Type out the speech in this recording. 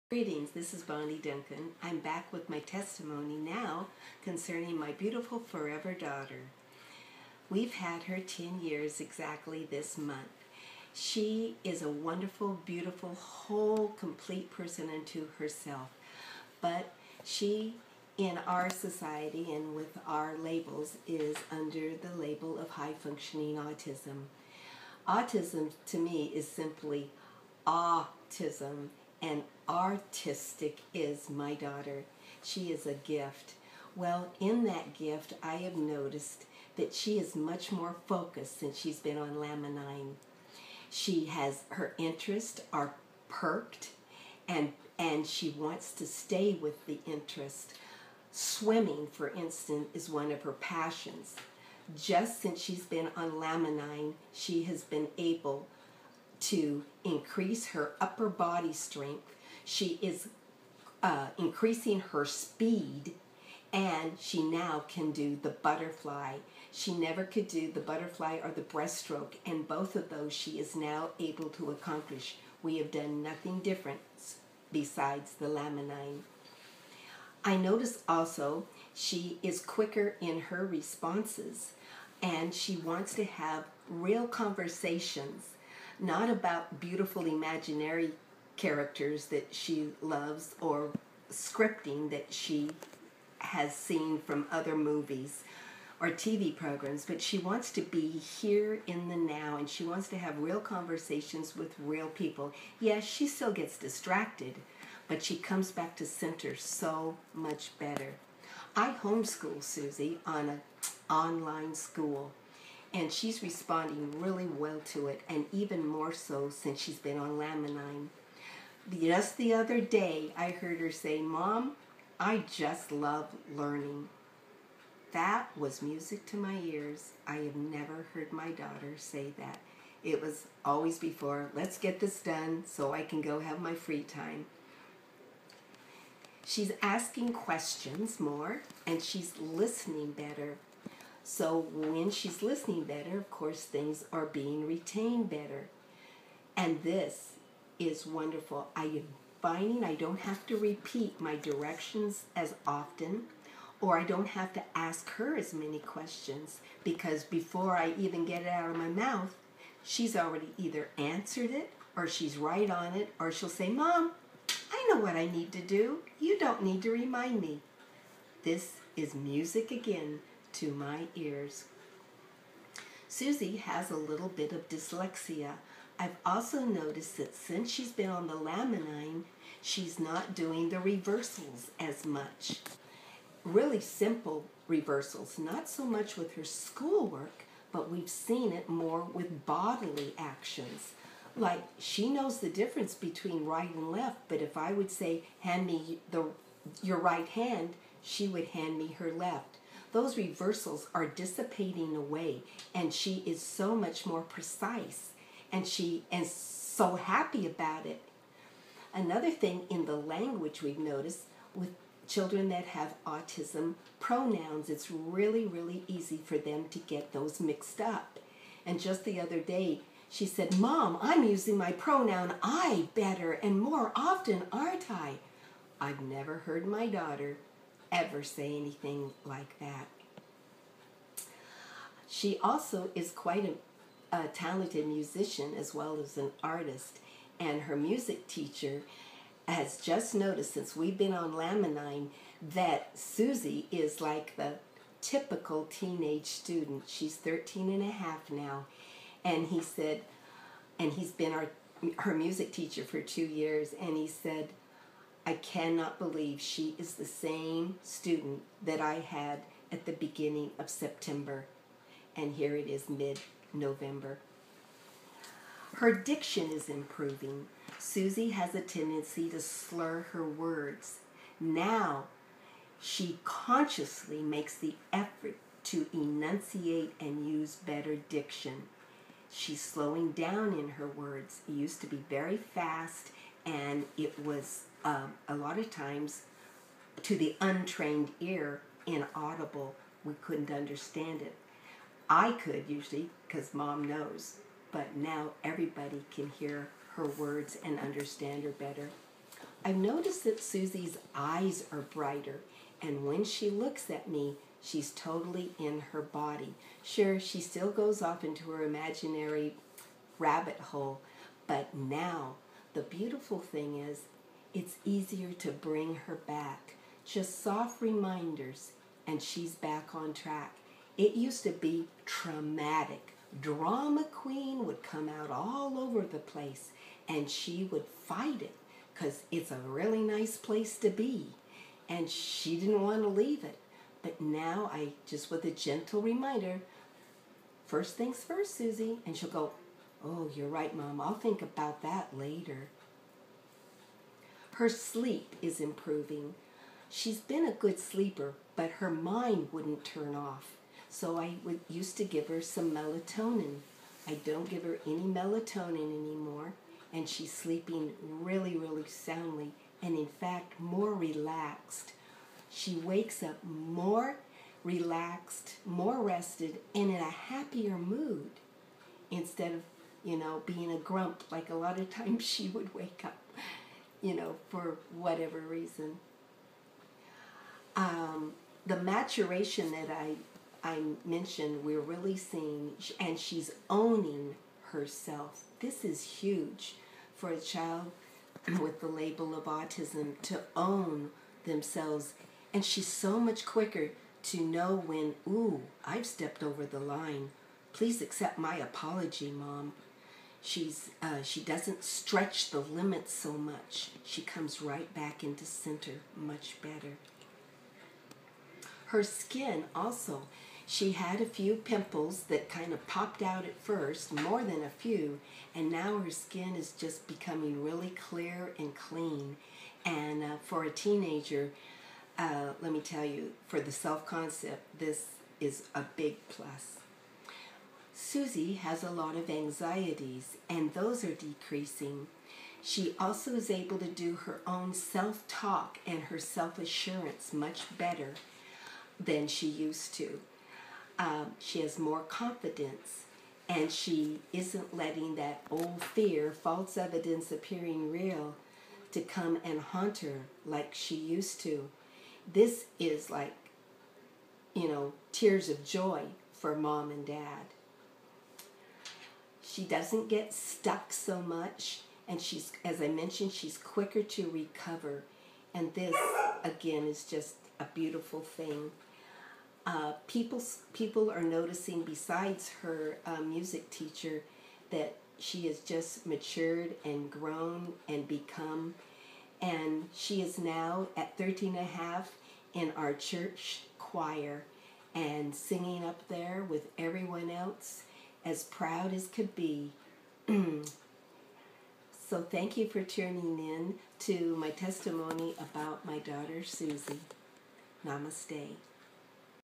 Greetings, this is Bonnie Duncan. I'm back with my testimony now concerning my beautiful forever daughter. We've had her 10 years exactly this month. She is a wonderful, beautiful, whole, complete person unto herself. But she, in our society and with our labels, is under the label of high-functioning autism. Autism, to me, is simply autism. And artistic is my daughter. She is a gift. Well, in that gift, I have noticed that she is much more focused since she's been on Laminine. She has, her interests are perked, and she wants to stay with the interest. Swimming, for instance, is one of her passions. Just since she's been on Laminine, she has been able to increase her upper body strength. She is increasing her speed, and she now can do the butterfly. She never could do the butterfly or the breaststroke, and both of those she is now able to accomplish. We have done nothing different besides the Laminine. I notice also she is quicker in her responses, and she wants to have real conversations, not about beautiful imaginary characters that she loves or scripting that she has seen from other movies or TV programs, but she wants to be here in the now, and she wants to have real conversations with real people. Yes, she still gets distracted, but she comes back to center so much better. I homeschool Suzie on an online school, and she's responding really well to it, and even more so since she's been on Laminine. Just the other day, I heard her say, "Mom, I just love learning." That was music to my ears. I have never heard my daughter say that. It was always before, let's get this done so I can go have my free time. She's asking questions more, and she's listening better. So when she's listening better, of course, things are being retained better. And this is wonderful. I am finding I don't have to repeat my directions as often, or I don't have to ask her as many questions, because before I even get it out of my mouth, she's already either answered it, or she's right on it, or she'll say, "Mom, I know what I need to do. You don't need to remind me." This is music again to my ears. Suzie has a little bit of dyslexia. I've also noticed that since she's been on the Laminine, she's not doing the reversals as much. Really simple reversals, not so much with her schoolwork, but we've seen it more with bodily actions. Like, she knows the difference between right and left, but if I would say, "Hand me your right hand," she would hand me her left. Those reversals are dissipating away, and she is so much more precise, and she is so happy about it. Another thing in the language we've noticed with children that have autism, pronouns, it's really, really easy for them to get those mixed up. And just the other day, she said, "Mom, I'm using my pronoun I better and more often, aren't I?" I've never heard my daughter ever say anything like that. She also is quite a talented musician as well as an artist, and her music teacher has just noticed since we've been on Laminine that Suzie is like the typical teenage student. She's 13 and a half now, and he said, and he's been her music teacher for 2 years, and he said, "I cannot believe she is the same student that I had at the beginning of September." And here it is mid-November. Her diction is improving. Suzie has a tendency to slur her words. Now, she consciously makes the effort to enunciate and use better diction. She's slowing down in her words. It used to be very fast, and it was a lot of times, to the untrained ear, inaudible. We couldn't understand it. I could usually, because Mom knows, but now everybody can hear her words and understand her better. I've noticed that Susie's eyes are brighter, and when she looks at me, she's totally in her body. Sure, she still goes off into her imaginary rabbit hole, but now the beautiful thing is it's easier to bring her back. Just soft reminders, and she's back on track. It used to be traumatic. Drama queen would come out all over the place, and she would fight it because it's a really nice place to be, and she didn't want to leave it. But now I just, with a gentle reminder, first things first, Suzie, and she'll go, oh, you're right, Mom, I'll think about that later. Her sleep is improving. She's been a good sleeper, but her mind wouldn't turn off. So I used to give her some melatonin. I don't give her any melatonin anymore, and she's sleeping really, really soundly, and in fact, more relaxed. She wakes up more relaxed, more rested, and in a happier mood instead of, being a grump like a lot of times she would wake up, for whatever reason. The maturation that I mentioned, we're really seeing, and she's owning herself. This is huge for a child with the label of autism to own themselves. And she's so much quicker to know when, ooh, I've stepped over the line. Please accept my apology, Mom. She doesn't stretch the limits so much. She comes right back into center much better. Her skin also, she had a few pimples that kind of popped out at first, more than a few, and now her skin is just becoming really clear and clean. And for a teenager, let me tell you, for the self-concept, this is a big plus. Suzie has a lot of anxieties, and those are decreasing. She also is able to do her own self-talk and her self-assurance much better than she used to. She has more confidence, and she isn't letting that old fear, false evidence appearing real, to come and haunt her like she used to. This is like, tears of joy for Mom and Dad. She doesn't get stuck so much, and she's, as I mentioned, she's quicker to recover. And this, again, is just a beautiful thing. People are noticing, besides her music teacher, that she has just matured and grown and become. And she is now at 13 and a half in our church choir and singing up there with everyone else, as proud as could be. So thank you for tuning in to my testimony about my daughter, Suzie. Namaste.